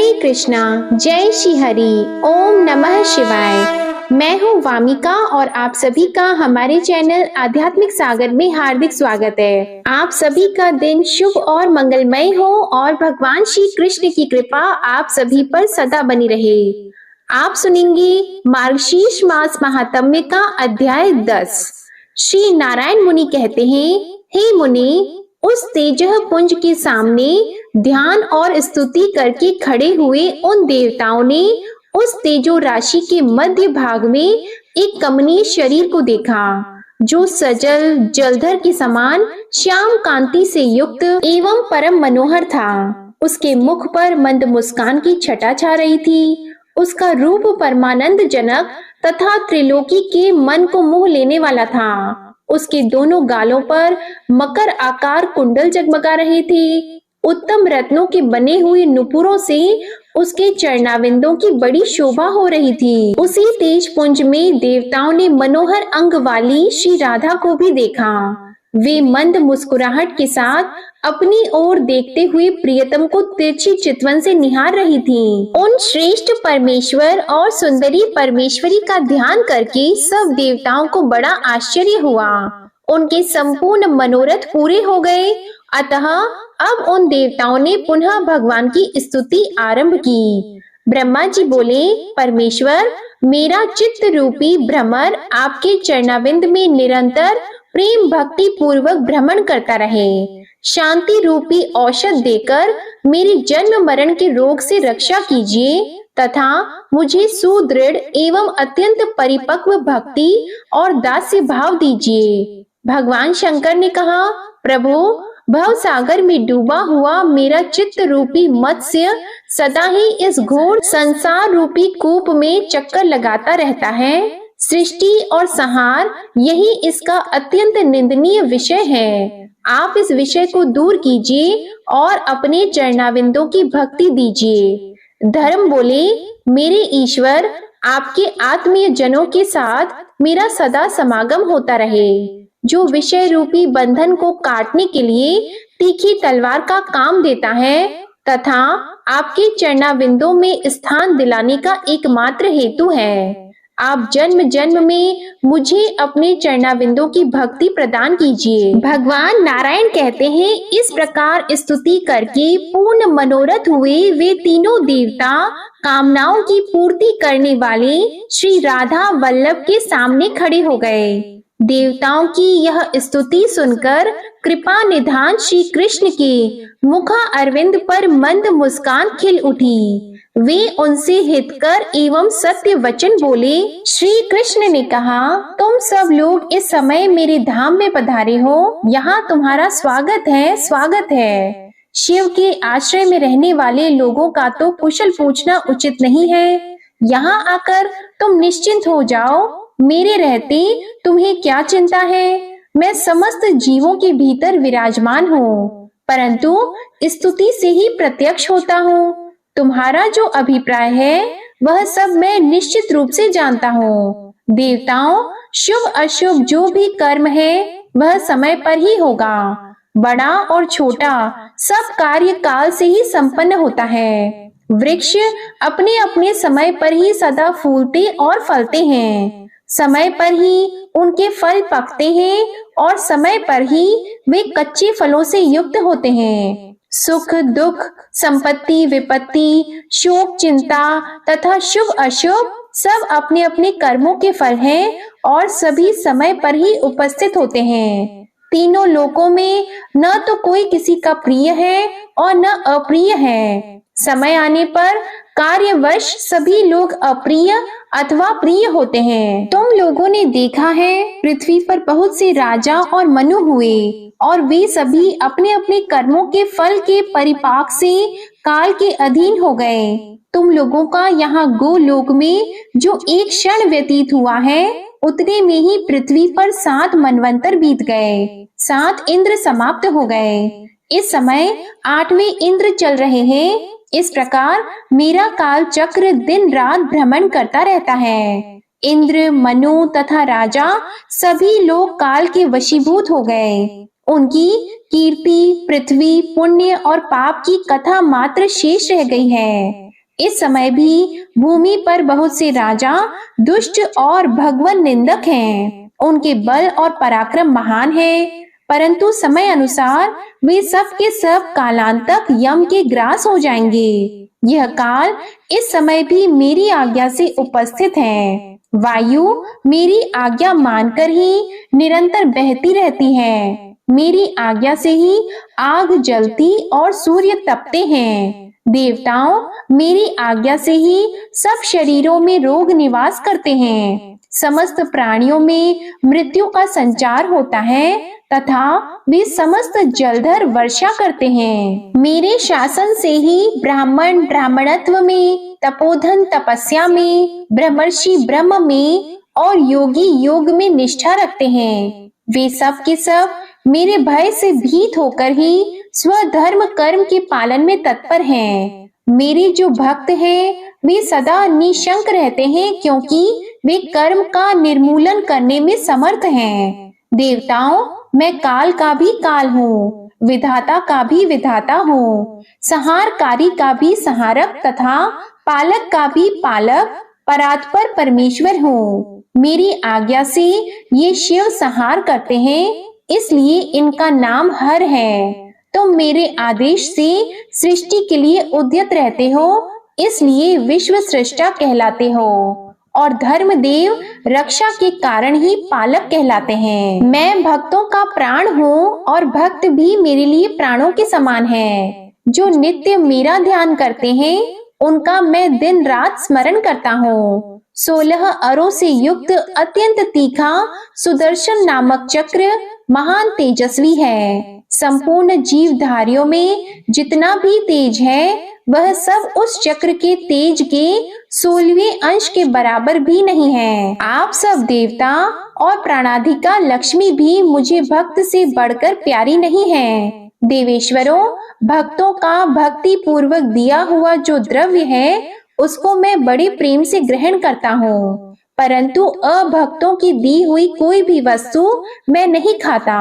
हरे कृष्णा, जय श्री हरि। ओम नमः शिवाय। मैं हूँ वामिका और आप सभी का हमारे चैनल आध्यात्मिक सागर में हार्दिक स्वागत है। आप सभी का दिन शुभ और मंगलमय हो और भगवान श्री कृष्ण की कृपा आप सभी पर सदा बनी रहे। आप सुनेंगे मार्गशीर्ष मास महात्म्य का अध्याय 10। श्री नारायण मुनि कहते हैं, हे मुनि, उस तेजः पुंज के सामने ध्यान और स्तुति करके खड़े हुए उन देवताओं ने उस तेजो राशि के मध्य भाग में एक कमनीय शरीर को देखा, जो सजल जलधर के समान श्याम कांति से युक्त एवं परम मनोहर था। उसके मुख पर मंद मुस्कान की छटा छा रही थी। उसका रूप परमानंद जनक तथा त्रिलोकी के मन को मोह लेने वाला था। उसके दोनों गालों पर मकर आकार कुंडल जगमगा रहे थे। उत्तम रत्नों के बने हुए नुपुरों से उसके चरणाविंदों की बड़ी शोभा हो रही थी। उसी तेज पुंज में देवताओं ने मनोहर अंग वाली श्री राधा को भी देखा। वे मंद मुस्कुराहट के साथ अपनी ओर देखते हुए प्रियतम को तिरछी चितवन से निहार रही थीं। उन श्रेष्ठ परमेश्वर और सुंदरी परमेश्वरी का ध्यान करके सब देवताओं को बड़ा आश्चर्य हुआ। उनके संपूर्ण मनोरथ पूरे हो गए। अतः अब उन देवताओं ने पुनः भगवान की स्तुति आरंभ की। ब्रह्मा जी बोले, परमेश्वर, मेरा चित्त रूपी भ्रमर आपके चरणाविंद में निरंतर प्रेम भक्ति पूर्वक भ्रमण करता रहे। शांति रूपी औषध देकर मेरी जन्म मरण के रोग से रक्षा कीजिए तथा मुझे सुदृढ़ एवं अत्यंत परिपक्व भक्ति और दास्य भाव दीजिए। भगवान शंकर ने कहा, प्रभु, भव सागर में डूबा हुआ मेरा चित्त रूपी मत्स्य सदा ही इस घोर संसार रूपी कूप में चक्कर लगाता रहता है। सृष्टि और संहार यही इसका अत्यंत निंदनीय विषय है। आप इस विषय को दूर कीजिए और अपने चरणाविंदों की भक्ति दीजिए। धर्म बोले, मेरे ईश्वर, आपके आत्मीय जनों के साथ मेरा सदा समागम होता रहे, जो विषय रूपी बंधन को काटने के लिए तीखी तलवार का काम देता है तथा आपके चरणाविंदों में स्थान दिलाने का एकमात्र हेतु है। आप जन्म जन्म में मुझे अपने चरणाविंदों की भक्ति प्रदान कीजिए। भगवान नारायण कहते हैं, इस प्रकार स्तुति करके पूर्ण मनोरथ हुए वे तीनों देवता कामनाओं की पूर्ति करने वाले श्री राधा वल्लभ के सामने खड़े हो गए। देवताओं की यह स्तुति सुनकर कृपा निधान श्री कृष्ण के मुख अरविंद पर मंद मुस्कान खिल उठी। वे उनसे हितकर एवं सत्य वचन बोले। श्री कृष्ण ने कहा, तुम सब लोग इस समय मेरे धाम में पधारे हो। यहाँ तुम्हारा स्वागत है, स्वागत है। शिव के आश्रय में रहने वाले लोगों का तो कुशल पूछना उचित नहीं है। यहाँ आकर तुम निश्चिंत हो जाओ। मेरे रहते तुम्हें क्या चिंता है? मैं समस्त जीवों के भीतर विराजमान हूँ, परंतु स्तुति से ही प्रत्यक्ष होता हूँ। तुम्हारा जो अभिप्राय है वह सब मैं निश्चित रूप से जानता हूँ। देवताओं, शुभ अशुभ जो भी कर्म है वह समय पर ही होगा। बड़ा और छोटा सब कार्य काल से ही संपन्न होता है। वृक्ष अपने अपने समय पर ही सदा फूलते और फलते हैं। समय पर ही उनके फल पकते हैं और समय पर ही वे कच्चे फलों से युक्त होते हैं। सुख दुख, संपत्ति विपत्ति, शोक चिंता तथा शुभ अशुभ सब अपने अपने कर्मों के फल हैं और सभी समय पर ही उपस्थित होते हैं। तीनों लोकों में न तो कोई किसी का प्रिय है और न अप्रिय है। समय आने पर कार्यवश सभी लोग अप्रिय अथवा प्रिय होते हैं। तुम लोगों ने देखा है, पृथ्वी पर बहुत से राजा और मनु हुए और वे सभी अपने अपने कर्मों के फल के परिपाक से काल के अधीन हो गए। तुम लोगों का यहाँ गोलोक में जो एक क्षण व्यतीत हुआ है, उतने में ही पृथ्वी पर 7 मनवंतर बीत गए। 7 इंद्र समाप्त हो गए। इस समय 8वें इंद्र चल रहे हैं। इस प्रकार मेरा काल चक्र दिन रात भ्रमण करता रहता है। इंद्र, मनु तथा राजा सभी लोग काल के वशीभूत हो गए। उनकी कीर्ति, पृथ्वी, पुण्य और पाप की कथा मात्र शेष रह गई है। इस समय भी भूमि पर बहुत से राजा दुष्ट और भगवान निंदक हैं। उनके बल और पराक्रम महान है, परंतु समय अनुसार वे सब के सब कालांतक यम के ग्रास हो जाएंगे। यह काल इस समय भी मेरी आज्ञा से उपस्थित है। वायु मेरी आज्ञा मानकर ही निरंतर बहती रहती है। मेरी आज्ञा से ही आग जलती और सूर्य तपते हैं। देवताओं मेरी आज्ञा से ही सब शरीरों में रोग निवास करते हैं। समस्त प्राणियों में मृत्यु का संचार होता है तथा वे समस्त जलधर वर्षा करते हैं। मेरे शासन से ही ब्राह्मण ब्राह्मणत्व में, तपोधन तपस्या में, ब्रह्मर्षि ब्रह्म में और योगी योग में निष्ठा रखते हैं। वे सब के सब मेरे भय से भीत होकर ही स्वधर्म कर्म के पालन में तत्पर हैं। मेरे जो भक्त हैं वे सदा निशंक रहते हैं, क्योंकि वे कर्म का निर्मूलन करने में समर्थ हैं। देवताओं मैं काल का भी काल हूँ, विधाता का भी विधाता हूँ, संहारकारी का भी संहारक तथा पालक का भी पालक, परात्पर परमेश्वर हूँ। मेरी आज्ञा से ये शिव संहार करते हैं, इसलिए इनका नाम हर है। तुम मेरे आदेश से सृष्टि के लिए उद्यत रहते हो, इसलिए विश्व सृष्टा कहलाते हो और धर्मदेव रक्षा के कारण ही पालक कहलाते हैं। मैं भक्तों का प्राण हूँ और भक्त भी मेरे लिए प्राणों के समान हैं। जो नित्य मेरा ध्यान करते हैं उनका मैं दिन रात स्मरण करता हूँ। 16 अरों से युक्त अत्यंत तीखा सुदर्शन नामक चक्र महान तेजस्वी है। संपूर्ण जीवधारियों में जितना भी तेज है वह सब उस चक्र के तेज के 16वें अंश के बराबर भी नहीं है। आप सब देवता और प्राणाधिका लक्ष्मी भी मुझे भक्त से बढ़कर प्यारी नहीं है। देवेश्वरों भक्तों का भक्ति पूर्वक दिया हुआ जो द्रव्य है उसको मैं बड़े प्रेम से ग्रहण करता हूँ, परंतु अभक्तों की दी हुई कोई भी वस्तु मैं नहीं खाता।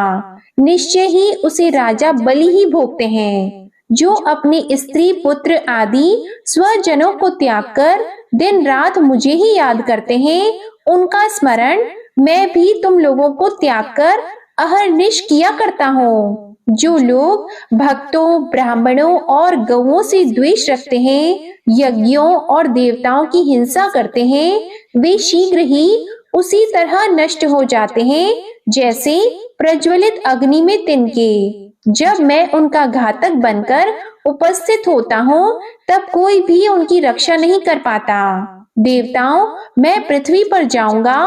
निश्चय ही उसे राजा बलि ही भोगते हैं। जो अपने स्त्री पुत्र आदि स्वजनों को त्याग कर दिन रात मुझे ही याद करते हैं, उनका स्मरण मैं भी तुम लोगों को त्याग कर अहर्निश किया करता हूँ। जो लोग भक्तों, ब्राह्मणों और गौओं से द्वेष रखते हैं, यज्ञों और देवताओं की हिंसा करते हैं, वे शीघ्र ही उसी तरह नष्ट हो जाते हैं जैसे प्रज्वलित अग्नि में तिनके। जब मैं उनका घातक बनकर उपस्थित होता हूँ तब कोई भी उनकी रक्षा नहीं कर पाता। देवताओं मैं पृथ्वी पर जाऊंगा,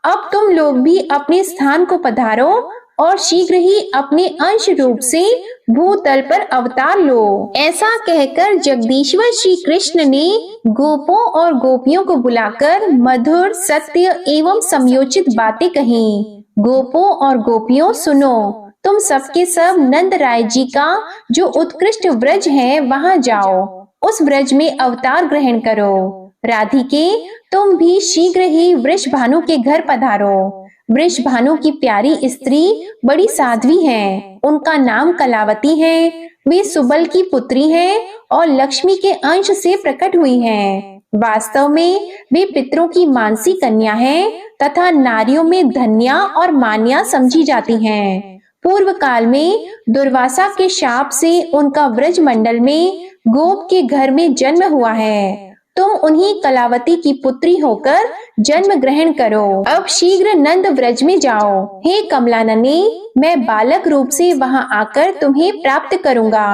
अब तुम लोग भी अपने स्थान को पधारो और शीघ्र ही अपने अंश रूप से भूतल पर अवतार लो। ऐसा कहकर जगदीश्वर श्री कृष्ण ने गोपों और गोपियों को बुलाकर मधुर, सत्य एवं समयोचित बातें कही। गोपों और गोपियों सुनो, तुम सबके सब नंद राय जी का जो उत्कृष्ट व्रज है वहां जाओ, उस व्रज में अवतार ग्रहण करो। राधिके तुम भी शीघ्र ही वृषभानु के घर पधारो। वृषभानु की प्यारी स्त्री बड़ी साध्वी है, उनका नाम कलावती है। वे सुबल की पुत्री हैं और लक्ष्मी के अंश से प्रकट हुई हैं। वास्तव में वे पितरों की मानसी कन्या हैं तथा नारियों में धन्या और मान्या समझी जाती हैं। पूर्व काल में दुर्वासा के शाप से उनका व्रज मंडल में गोप के घर में जन्म हुआ है। तुम उन्हीं कलावती की पुत्री होकर जन्म ग्रहण करो। अब शीघ्र नंद व्रज में जाओ। हे कमलाननी, मैं बालक रूप से वहां आकर तुम्हें प्राप्त करूंगा।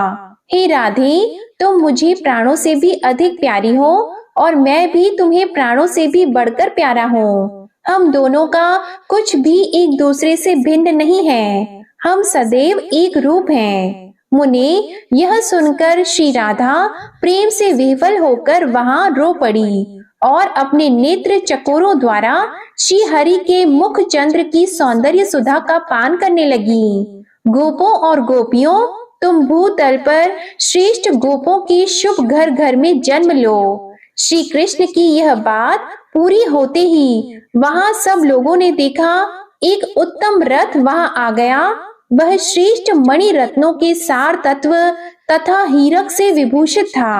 हे राधे, तुम मुझे प्राणों से भी अधिक प्यारी हो और मैं भी तुम्हें प्राणों से भी बढ़कर प्यारा हूँ। हम दोनों का कुछ भी एक दूसरे से भिन्न नहीं है, हम सदैव एक रूप हैं। मुने यह सुनकर श्री राधा प्रेम से विह्वल होकर वहां रो पड़ी और अपने नेत्र चकोरों द्वारा श्री हरि के मुख चंद्र की सौंदर्य सुधा का पान करने लगी। गोपों और गोपियों, तुम भूतल पर श्रेष्ठ गोपों के शुभ घर घर में जन्म लो। श्री कृष्ण की यह बात पूरी होते ही वहां सब लोगों ने देखा एक उत्तम रथ वहां आ गया। वह श्रेष्ठ मणि रत्नों के सार तत्व तथा हीरक से विभूषित था।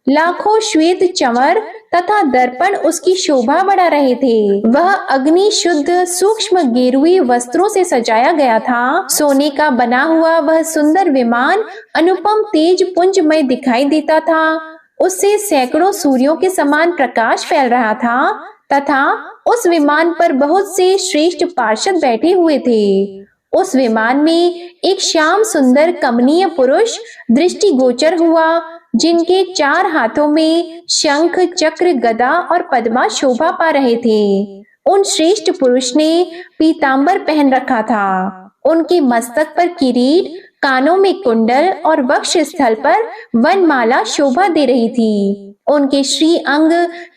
लाखों श्वेत चंवर तथा दर्पण उसकी शोभा बढ़ा रहे थे। वह अग्नि शुद्ध सूक्ष्म गेरुई वस्त्रों से सजाया गया था। सोने का बना हुआ वह सुंदर विमान अनुपम तेज पुंजमय दिखाई देता था। उससे सैकड़ों सूर्यों के समान प्रकाश फैल रहा था तथा उस विमान पर बहुत से श्रेष्ठ पार्षद बैठे हुए थे। उस विमान में एक श्याम सुंदर कमनीय पुरुष दृष्टिगोचर हुआ, जिनके 4 हाथों में शंख, चक्र, गदा और पद्मा शोभा पा रहे थे। उन श्रेष्ठ पुरुष ने पीतांबर पहन रखा था। उनके मस्तक पर किरीट, कानों में कुंडल और वक्ष स्थल पर वनमाला शोभा दे रही थी। उनके श्री अंग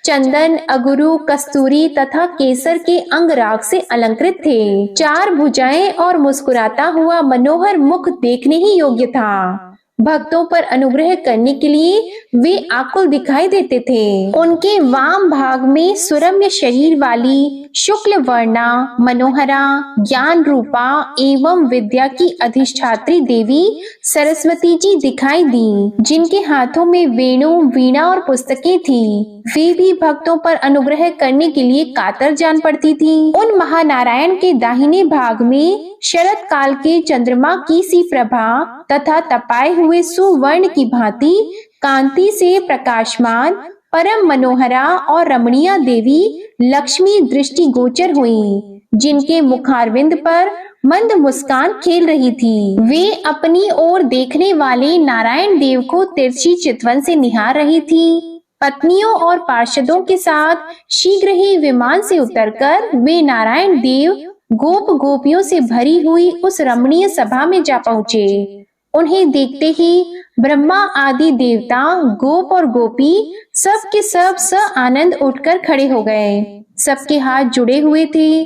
चंदन, अगुरु, कस्तूरी तथा केसर के अंगराग से अलंकृत थे। 4 भुजाएं और मुस्कुराता हुआ मनोहर मुख देखने ही योग्य था। भक्तों पर अनुग्रह करने के लिए वे आकुल दिखाई देते थे। उनके वाम भाग में सुरम्य शरीर वाली शुक्ल वर्णा मनोहरा ज्ञान रूपा एवं विद्या की अधिष्ठात्री देवी सरस्वती जी दिखाई दी, जिनके हाथों में वेणु, वीणा और पुस्तकें थी। वे भी भक्तों पर अनुग्रह करने के लिए कातर जान पड़ती थी। उन महानारायण के दाहिने भाग में शरद काल के चंद्रमा की सी प्रभा तथा तपाए हुए सुवर्ण की भांति कांति से प्रकाशमान परम मनोहरा और रमणीय देवी लक्ष्मी दृष्टि गोचर हुई, जिनके मुखारविंद पर मंद मुस्कान खेल रही थी। वे अपनी ओर देखने वाले नारायण देव को तिरछी चितवन से निहार रही थी। पत्नियों और पार्षदों के साथ शीघ्र ही विमान से उतरकर वे नारायण देव गोप गोपियों से भरी हुई उस रमणीय सभा में जा पहुँचे। उन्हें देखते ही ब्रह्मा आदि देवता, गोप और गोपी सब के सब आनंद उठकर खड़े हो गए। सबके हाथ जुड़े हुए थे।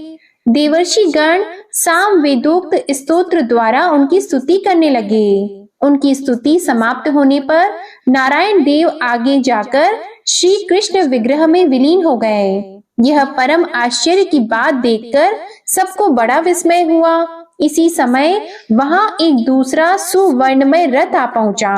देवर्षि गण साम वेदोक्त स्तोत्र द्वारा उनकी स्तुति करने लगे। उनकी स्तुति समाप्त होने पर नारायण देव आगे जाकर श्री कृष्ण विग्रह में विलीन हो गए। यह परम आश्चर्य की बात देखकर सबको बड़ा विस्मय हुआ। इसी समय वहां एक दूसरा सुवर्णमय रथ आ पहुंचा।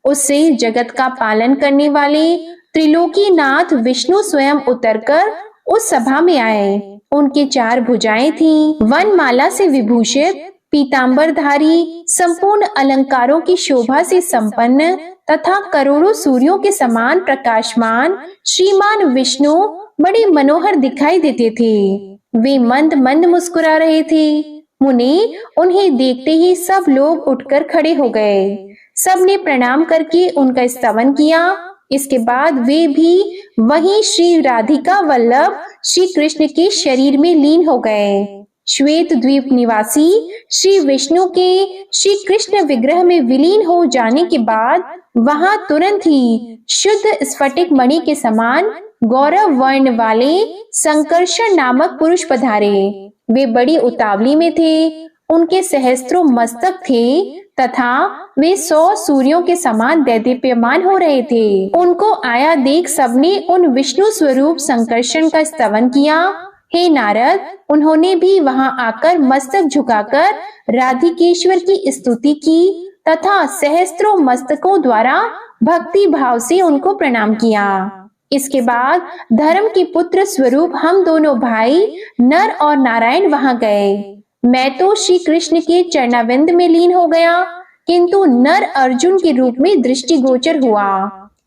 उससे जगत का पालन करने वाले त्रिलोकीनाथ विष्णु स्वयं उतरकर उस सभा में आए। उनके 4 भुजाएं थीं। वनमाला से विभूषित, पीतांबरधारी, संपूर्ण अलंकारों की शोभा से संपन्न तथा करोड़ों सूर्यों के समान प्रकाशमान श्रीमान विष्णु बड़े मनोहर दिखाई देते थे। वे मंद मंद मुस्कुरा रहे थे। मुनि, उन्हें देखते ही सब लोग उठकर खड़े हो गए। सबने प्रणाम करके उनका स्तवन किया। इसके बाद वे भी वहीं श्री राधिका वल्लभ श्री कृष्ण के शरीर में लीन हो गए। श्वेत द्वीप निवासी श्री विष्णु के श्री कृष्ण विग्रह में विलीन हो जाने के बाद वहां तुरंत ही शुद्ध स्फटिक मणि के समान गौरव वर्ण वाले संकर्षण नामक पुरुष पधारे। वे बड़ी उतावली में थे। उनके सहस्त्रों मस्तक थे तथा वे 100 सूर्यों के समान दैदीप्यमान हो रहे थे। उनको आया देख सबने उन विष्णु स्वरूप संकर्षण का स्तवन किया। हे नारद, उन्होंने भी वहां आकर मस्तक झुकाकर राधिकेश्वर की स्तुति की तथा सहस्त्रों मस्तकों द्वारा भक्ति भाव से उनको प्रणाम किया। इसके बाद धर्म के पुत्र स्वरूप हम दोनों भाई नर और नारायण वहां गए। मैं तो श्री कृष्ण के चरणाविंद में लीन हो गया, किंतु नर अर्जुन के रूप में दृष्टिगोचर हुआ।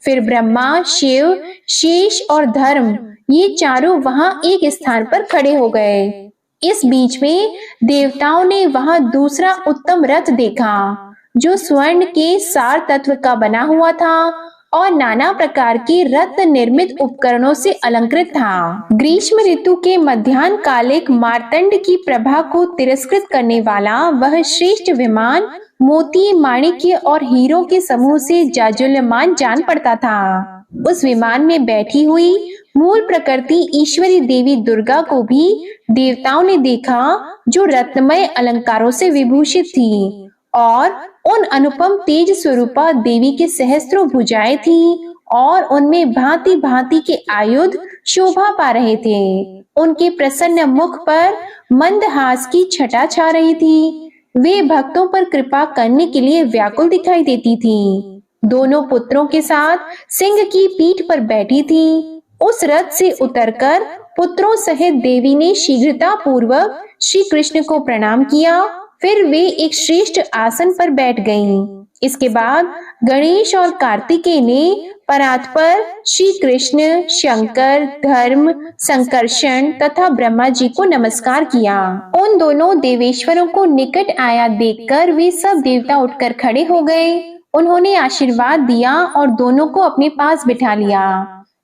फिर ब्रह्मा, शिव, शेष और धर्म ये चारों वहां एक स्थान पर खड़े हो गए। इस बीच में देवताओं ने वहां दूसरा उत्तम रथ देखा, जो स्वर्ण के सार तत्व का बना हुआ था और नाना प्रकार के रत्न निर्मित उपकरणों से अलंकृत था। ग्रीष्म ऋतु के मध्याह्न कालिक मार्तंड की प्रभा को तिरस्कृत करने वाला वह श्रेष्ठ विमान मोती, माणिक्य और हीरों के समूह से जाजुल्यमान जान पड़ता था। उस विमान में बैठी हुई मूल प्रकृति ईश्वरी देवी दुर्गा को भी देवताओं ने देखा, जो रत्नमय अलंकारों से विभूषित थी और उन अनुपम तेज स्वरूपा देवी के सहस्त्रों भुजाएं थीं और उनमें भांति भांति के आयुध शोभा पा रहे थे। उनके प्रसन्न मुख पर मंदहास की छटा छा रही थी। वे भक्तों पर कृपा करने के लिए व्याकुल दिखाई देती थीं। दोनों पुत्रों के साथ सिंह की पीठ पर बैठी थी। उस रथ से उतरकर पुत्रों सहित देवी ने शीघ्रता पूर्वक श्री कृष्ण को प्रणाम किया। फिर वे एक श्रेष्ठ आसन पर बैठ गईं। इसके बाद गणेश और कार्तिकेय ने परात पर श्री कृष्ण, शंकर, धर्म, संकर्षण तथा ब्रह्मा जी को नमस्कार किया। उन दोनों देवेश्वरों को निकट आया देखकर वे सब देवता उठकर खड़े हो गए। उन्होंने आशीर्वाद दिया और दोनों को अपने पास बिठा लिया।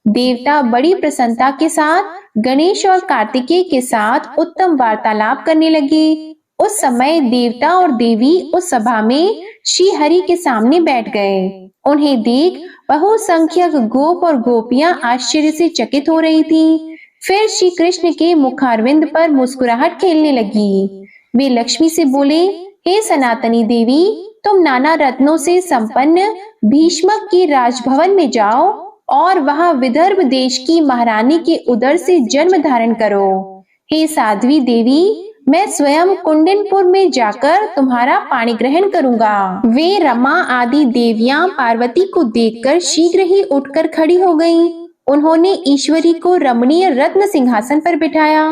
देवता बड़ी प्रसन्नता के साथ गणेश और कार्तिकेय के साथ उत्तम वार्तालाप करने लगे। उस समय देवता और देवी उस सभा में श्री हरि के सामने बैठ गए। उन्हें देख बहुसंख्यक गोप और गोपियां आश्चर्य से चकित हो रही थीं। फिर श्री कृष्ण के मुखारविंद पर मुस्कुराहट खेलने लगी। वे लक्ष्मी से बोले, हे सनातनी देवी, तुम नाना रत्नों से संपन्न भीष्मक के राजभवन में जाओ और वहां विदर्भ देश की महारानी के उदर से जन्म धारण करो। हे साध्वी देवी, मैं स्वयं कुंडनपुर में जाकर तुम्हारा पाणी ग्रहण करूंगा। वे रमा आदि देवियां पार्वती को देखकर शीघ्र ही उठकर खड़ी हो गईं। उन्होंने ईश्वरी को रमणीय रत्न सिंहासन पर बिठाया।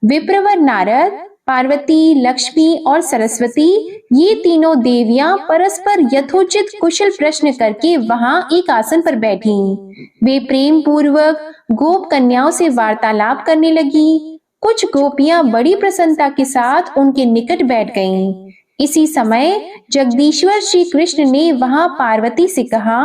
विप्रवर नारद, पार्वती, लक्ष्मी और सरस्वती, ये तीनों देवियां परस्पर यथोचित कुशल प्रश्न करके वहां एक आसन पर बैठी। वे प्रेम पूर्वक गोप कन्याओं से वार्तालाप करने लगी। कुछ गोपियां बड़ी प्रसन्नता के साथ उनके निकट बैठ गईं। इसी समय जगदीश्वर श्री कृष्ण ने वहां पार्वती से कहा,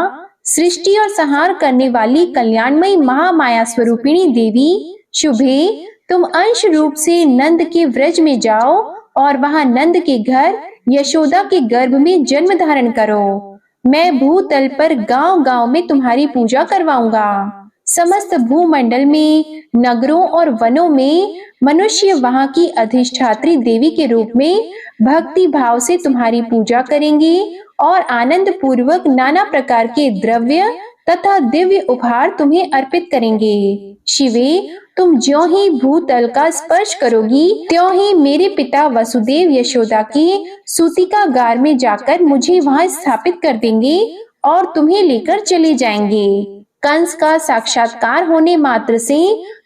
सृष्टि और संहार करने वाली कल्याणमयी महामाया स्वरूपिणी देवी शुभे, तुम अंश रूप से नंद के व्रज में जाओ और वहां नंद के घर यशोदा के गर्भ में जन्म धारण करो। मैं भूतल पर गांव-गांव में तुम्हारी पूजा करवाऊंगा। समस्त भूमंडल में, नगरों और वनों में मनुष्य वहां की अधिष्ठात्री देवी के रूप में भक्ति भाव से तुम्हारी पूजा करेंगे और आनंद पूर्वक नाना प्रकार के द्रव्य तथा दिव्य उपहार तुम्हें अर्पित करेंगे। शिवे, तुम ज्यों ही भूतल का स्पर्श करोगी त्यों ही मेरे पिता वसुदेव यशोदा के सूतिका गार में जाकर मुझे वहां स्थापित कर देंगे और तुम्हें लेकर चले जाएंगे। कंस का साक्षात्कार होने मात्र से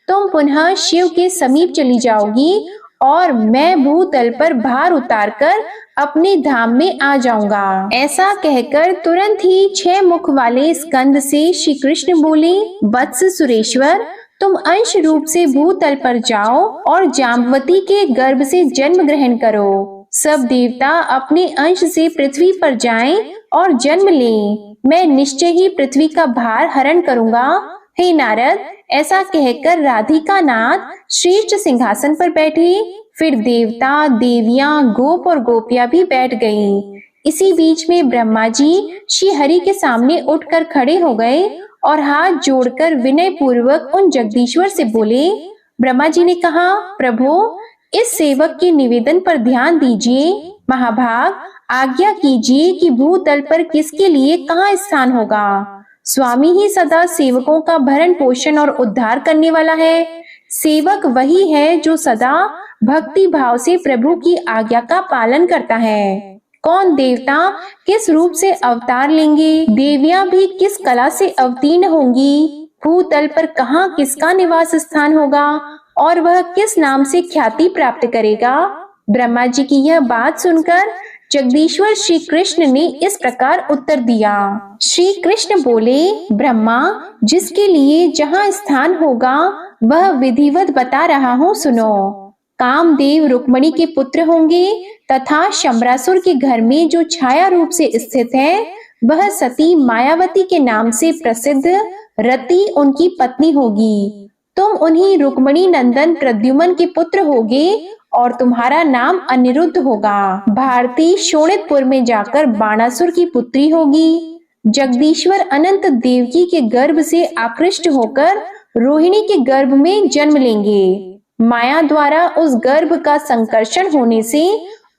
तुम पुनः शिव के समीप चली जाओगी और मैं भूतल पर भार उतारकर अपने धाम में आ जाऊंगा। ऐसा कहकर तुरंत ही 6 मुख वाले स्कंद से श्री कृष्ण बोले, वत्स सुरेश्वर, तुम अंश रूप से भूतल पर जाओ और जाम्बवती के गर्भ से जन्म ग्रहण करो। सब देवता अपने अंश से पृथ्वी पर जाएं और जन्म लें। मैं निश्चय ही पृथ्वी का भार हरण करूंगा। हे नारद, ऐसा कहकर राधिका नाथ श्रेष्ठ सिंहासन पर बैठे। फिर देवता, देवियां, गोप और गोपियां भी बैठ गईं। इसी बीच में ब्रह्मा जी श्री हरि के सामने उठकर खड़े हो गए और हाथ जोड़कर विनय पूर्वक उन जगदीश्वर से बोले। ब्रह्मा जी ने कहा, प्रभु, इस सेवक के निवेदन पर ध्यान दीजिए। महाभाग, आज्ञा कीजिए कि भूतल पर किसके लिए कहाँ स्थान होगा। स्वामी ही सदा सेवकों का भरण पोषण और उद्धार करने वाला है। सेवक वही है जो सदा भक्ति भाव से प्रभु की आज्ञा का पालन करता है। कौन देवता किस रूप से अवतार लेंगे, देवियां भी किस कला से अवतीर्ण होंगी, भूतल पर कहाँ किसका निवास स्थान होगा और वह किस नाम से ख्याति प्राप्त करेगा। ब्रह्मा जी की यह बात सुनकर जगदीश्वर श्री कृष्ण ने इस प्रकार उत्तर दिया। श्री कृष्ण बोले, ब्रह्मा, जिसके लिए जहाँ स्थान होगा वह विधिवत बता रहा हूँ, सुनो। कामदेव रुक्मणी के पुत्र होंगे तथा शंबरासुर के घर में जो छाया रूप से स्थित है वह सती मायावती के नाम से प्रसिद्ध रति उनकी पत्नी होगी। तुम उन्हीं रुक्मणी नंदन प्रद्युमन के पुत्र होगे और तुम्हारा नाम अनिरुद्ध होगा। भारती शोणितपुर में जाकर बाणासुर की पुत्री होगी। जगदीश्वर अनंत देवकी के गर्भ से आकृष्ट होकर रोहिणी के गर्भ में जन्म लेंगे। माया द्वारा उस गर्भ का संकर्षण होने से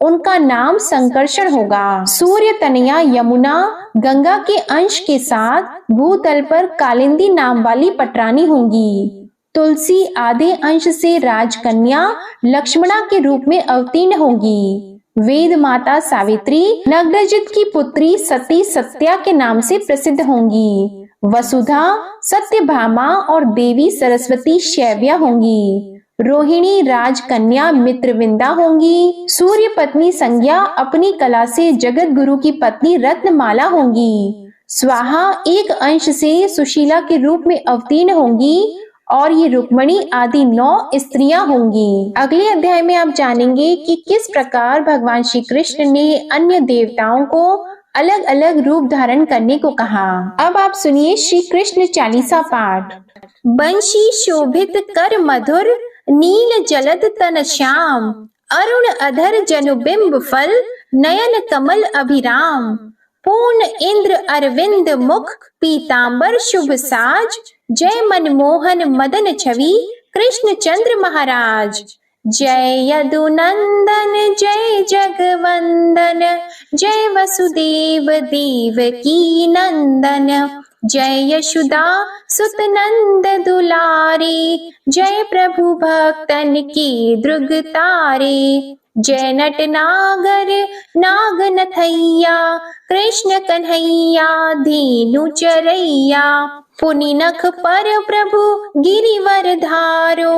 उनका नाम संकर्षण होगा। सूर्य तनया यमुना गंगा के अंश के साथ भूतल पर कालिंदी नाम वाली पटरानी होंगी। तुलसी आधे अंश से राजकन्या लक्ष्मणा के रूप में अवतीर्ण होगी। वेद माता सावित्री नग्नजित की पुत्री सती सत्या के नाम से प्रसिद्ध होंगी। वसुधा सत्यभामा और देवी सरस्वती शैव्या होंगी। रोहिणी राजकन्या मित्रविंदा होंगी। सूर्य पत्नी संज्ञा अपनी कला से जगत गुरु की पत्नी रत्नमाला होंगी। स्वाहा एक अंश से सुशीला के रूप में अवतीर्ण होंगी और ये रुक्मणी आदि 9 स्त्रियां होंगी। अगले अध्याय में आप जानेंगे कि किस प्रकार भगवान श्री कृष्ण ने अन्य देवताओं को अलग अलग रूप धारण करने को कहा। अब आप सुनिए श्री कृष्ण चालीसा पाठ। बंशी शोभित कर मधुर, नील जलद तन श्याम, अरुण अधर जनुबिंब फल, नयन कमल अभिराम। पूर्ण इंद्र अरविंद मुख, पीतांबर शुभ साज, जय मनमोहन मदन छवि, कृष्ण चंद्र महाराज। जय यदुनंदन जय जगवंदन, जय वसुदेव देवकी नंदन, जय यशोदा सुत नंद दुलारे, जय प्रभु भक्तन की द्रुग तारे। जय नट नागर नाग नथैया, कृष्ण कन्हैया धीनु चरैया। पुनि नख पर प्रभु गिरिवर धारो,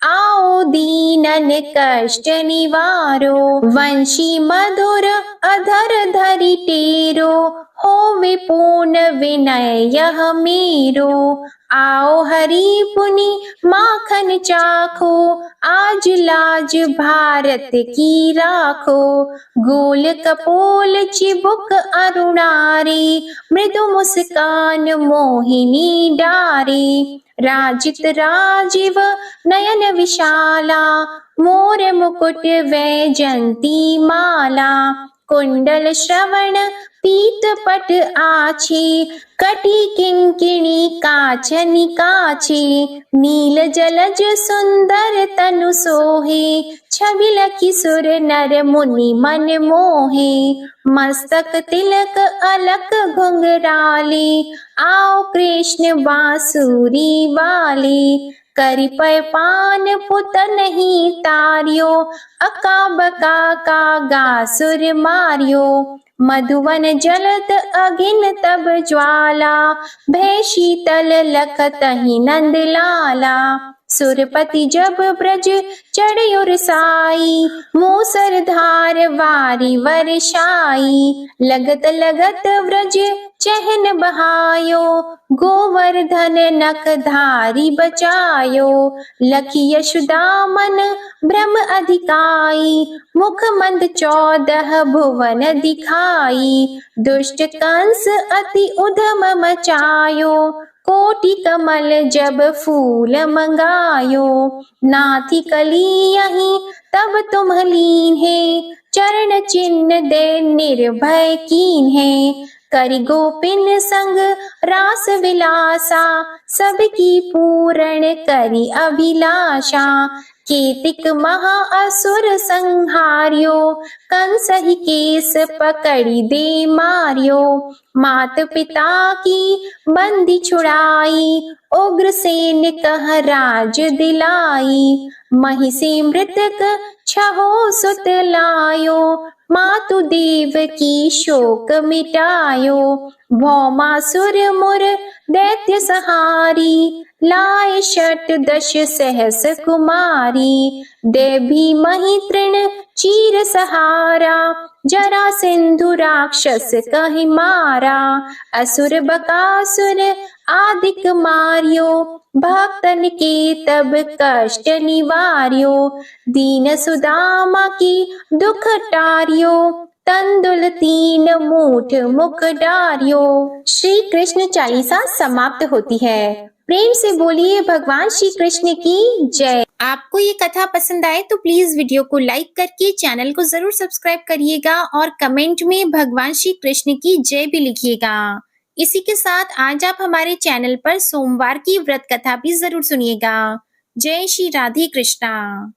आओ दीनन कष्ट निवारो। वंशी मधुर अधर धरि टेरो, होवे पूर्ण विनय यह मेरो। आओ हरि पुनि माखन चाखो, आज लाज भारत की राखो। गोल कपोल चिबुक अरुणारी, मृदु मुस्कान मोहिनी डारी। राजित राजीव नयन विशाला, मोर मुकुट वैजंती माला। कुंडल श्रवण पीत पट आछी, कटी किंकिणी काचनि काछी। नील जलज सुंदर तनु सोहे, छबि लखि सुर नर मुनि मन मोहे। मस्तक तिलक अलक घुंघराले, आओ कृष्ण बांसुरी वाले। करि पय पान पुत नहीं तारियो, अका बका का गासुर मारियो। मधुवन जलत अगिन तब ज्वाला, भय शीतल लखतहि नंद लाला। सुरपति जब ब्रज चढ़ साई, मूसर धार वारी वर्षाई। लगत लगत व्रज चहन बहायो, गोवर्धन नख धारी बचायो। लखी यशोदा मन भ्रम अधिकाई, मुख मंद 14 भुवन दिखाई। दुष्ट कंस अति उधम मचायो, कोटि कमल जब फूल मंगायो। नाथी कली यहीं तब तुम लीन है, चरण चिन्ह दे निर्भय कीन है। करि गोपिन संग रास विलासा, सबकी पूर्ण करि अभिलाषा। केतिक महा असुर संहार्यो, कंस ही केस पकड़ी दे मारियो। मात पिता की बंदी छुड़ाई, उग्रसेन कह राज दिलाई। महिषी मृतक छहो सुत लायो, मातु देव की शोक मिटायो। भौमासुर मुर दैत्य सहारी, लाए 68 सहस कुमारी। देवी मही तृण चीर सहारा, जरा सिंधु राक्षस कहि मारा। असुर बकासुर आदिक मारियो, भक्तन के तब कष्ट निवार्यो। दीन सुदामा की दुख टारियो, तंदुल 3 मूठ मुख डारियो। श्री कृष्ण चालीसा समाप्त होती है। प्रेम से बोलिए भगवान श्री कृष्ण की जय। आपको ये कथा पसंद आए तो प्लीज वीडियो को लाइक करके चैनल को जरूर सब्सक्राइब करिएगा और कमेंट में भगवान श्री कृष्ण की जय भी लिखिएगा। इसी के साथ आज आप हमारे चैनल पर सोमवार की व्रत कथा भी जरूर सुनिएगा। जय श्री राधे कृष्णा।